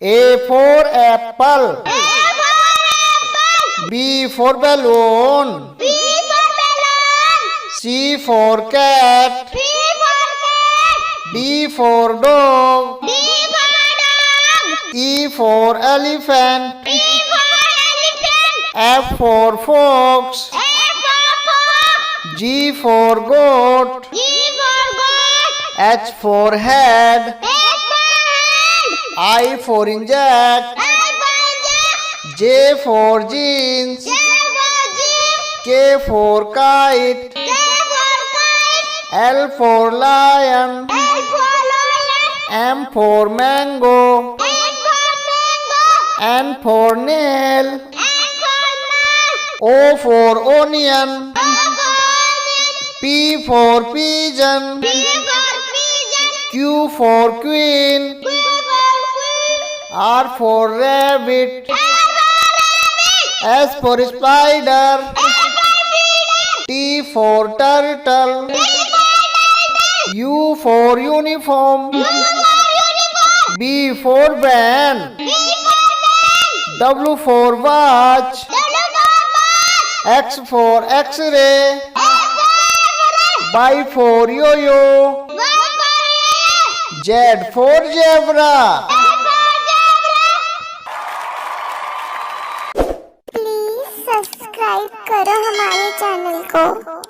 A for apple. B for balloon. C for cat. D for dog. E for elephant. F for fox. G for goat. H for head. I for inject. J for jeans. K for kite. L for lion. M for mango. N for nail. O for onion. P for pigeon. Q for queen. R for rabbit. S for spider. T for turtle. U for uniform. B for band. W for watch. X for x-ray. Y for yo-yo. Z for zebra. Please subscribe करो हमारे channel को।